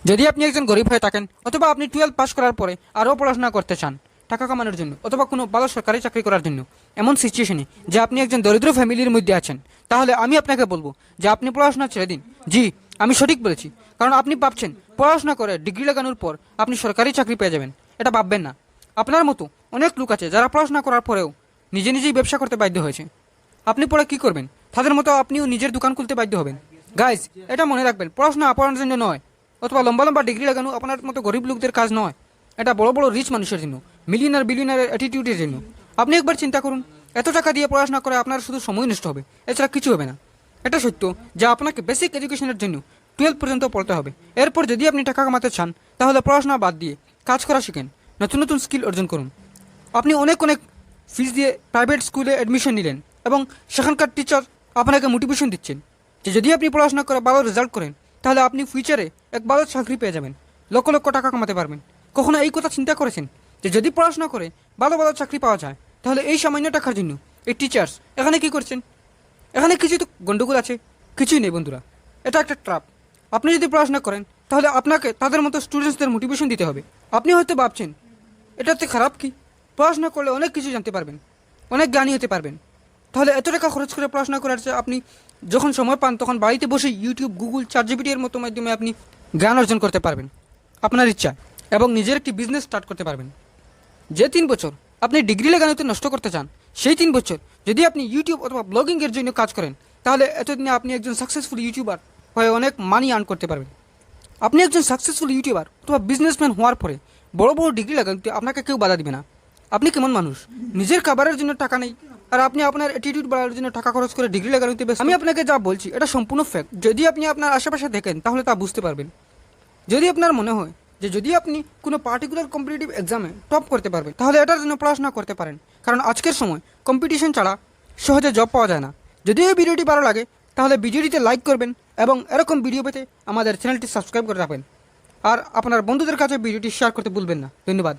যদি আপনি একজন গরিব হয়ে থাকেন অথবা আপনি 12 পাস করার পরে আরও পড়াশোনা করতে চান টাকা কামানোর জন্য অথবা কোনো ভালো সরকারি চাকরি করার জন্য, এমন সিচুয়েশনে যে আপনি একজন দরিদ্র ফ্যামিলির মধ্যে আছেন, তাহলে আমি আপনাকে বলবো যে আপনি পড়াশোনা ছেড়ে দিন। জি, আমি সঠিক বলেছি। কারণ আপনি ভাবছেন পড়াশোনা করে ডিগ্রি লাগানোর পর আপনি সরকারি চাকরি পেয়ে যাবেন। এটা ভাববেন না। আপনার মতো অনেক লোক আছে যারা পড়াশোনা করার পরেও নিজে নিজেই ব্যবসা করতে বাধ্য হয়েছে। আপনি পরে কি করবেন? তাদের মতো আপনিও নিজের দোকান খুলতে বাধ্য হবেন। গাইজ, এটা মনে রাখবেন, পড়াশোনা আপনার জন্য নয়, অথবা লম্বা লম্বা ডিগ্রি লাগানো আপনার মতো গরিব লোকদের কাজ নয়। এটা বড় বড় রিচ মানুষের জন্য, মিলিয়নার বিলিয়নারের অ্যাটিটিউডের জন্য। আপনি একবার চিন্তা করুন, এত টাকা দিয়ে পড়াশোনা করে আপনার শুধু সময় নষ্ট হবে, এছাড়া কিছু হবে না। এটা সত্য যে আপনাকে বেসিক এডুকেশনের জন্য 12 পর্যন্ত পড়তে হবে। এরপর যদি আপনি টাকা কামাতে চান তাহলে পড়াশোনা বাদ দিয়ে কাজ করা শিখেন, নতুন নতুন স্কিল অর্জন করুন। আপনি অনেক অনেক ফিস দিয়ে প্রাইভেট স্কুলে অ্যাডমিশন নিলেন এবং সেখানকার টিচার আপনাকে মোটিভেশন দিচ্ছেন যে যদি আপনি পড়াশোনা করে ভালো রেজাল্ট করেন তাহলে আপনি ফিউচারে এক ভালো চাকরি পেয়ে যাবেন, লক্ষ লক্ষ টাকা কামাতে পারবেন। কখনো এই কথা চিন্তা করেছেন যে যদি পড়াশোনা করে ভালো ভালো চাকরি পাওয়া যায় তাহলে এই সামান্য টাকার জন্য এই টিচার্স এখানে কি করছেন? এখানে কিছু তো গন্ডগোল আছে? কিছুই নেই বন্ধুরা, এটা একটা ট্র্যাপ। আপনি যদি পড়াশোনা করেন তাহলে আপনাকে তাদের মতো স্টুডেন্টসদের মোটিভেশন দিতে হবে। আপনি হয়তো ভাবছেন এটাতে খারাপ কি? পড়াশোনা করলে অনেক কিছু জানতে পারবেন, অনেক জ্ঞানী হতে পারবেন। তাহলে এত টাকা খরচ করে পড়াশোনা করার চেয়ে আপনি যখন সময় পান তখন বাড়িতে বসে ইউটিউব, গুগল, চ্যাটজিপিটি এর মতো মাধ্যমে আপনি জ্ঞান অর্জন করতে পারবেন আপনার ইচ্ছা, এবং নিজের একটি বিজনেস স্টার্ট করতে পারবেন। যে 3 বছর আপনি ডিগ্রি লাগানোতে নষ্ট করতে চান, সেই 3 বছর যদি আপনি ইউটিউব অথবা ব্লগিংয়ের জন্য কাজ করেন তাহলে এতদিনে আপনি একজন সাকসেসফুল ইউটিউবার হয়ে অনেক মানি আর্ন করতে পারবেন। আপনি একজন সাকসেসফুল ইউটিউবার অথবা বিজনেসম্যান হওয়ার পরে বড় বড় ডিগ্রি লাগাতে আপনাকে কেউ বাধা দিবে না। আপনি কেমন মানুষ, নিজের খাবারের জন্য টাকা নেই আর আপনি আপনার অ্যাটিটিউড বাড়ানোর জন্য টাকা খরচ করে ডিগ্রি লাগানোতে ব্যস্ত। আমি আপনাকে যা বলছি এটা সম্পূর্ণ ফ্যাক্ট। যদি আপনি আপনার আশেপাশে দেখেন তাহলে তা বুঝতে পারবেন। যদি আপনার মনে হয় যে যদি আপনি কোনো পার্টিকুলার কম্পিটিটিভ এক্সামে টপ করতে পারবেন তাহলে এটার জন্য পড়াশোনা করতে পারেন, কারণ আজকের সময় কম্পিটিশন ছাড়া সহজে জব পাওয়া যায় না। যদি এই ভিডিওটি ভালো লাগে তাহলে ভিডিওটিতে লাইক করবেন এবং এরকম ভিডিও পেতে আমাদের চ্যানেলটি সাবস্ক্রাইব করে রাখবেন। আর আপনার বন্ধুদের কাছে ভিডিওটি শেয়ার করতে ভুলবেন না। ধন্যবাদ।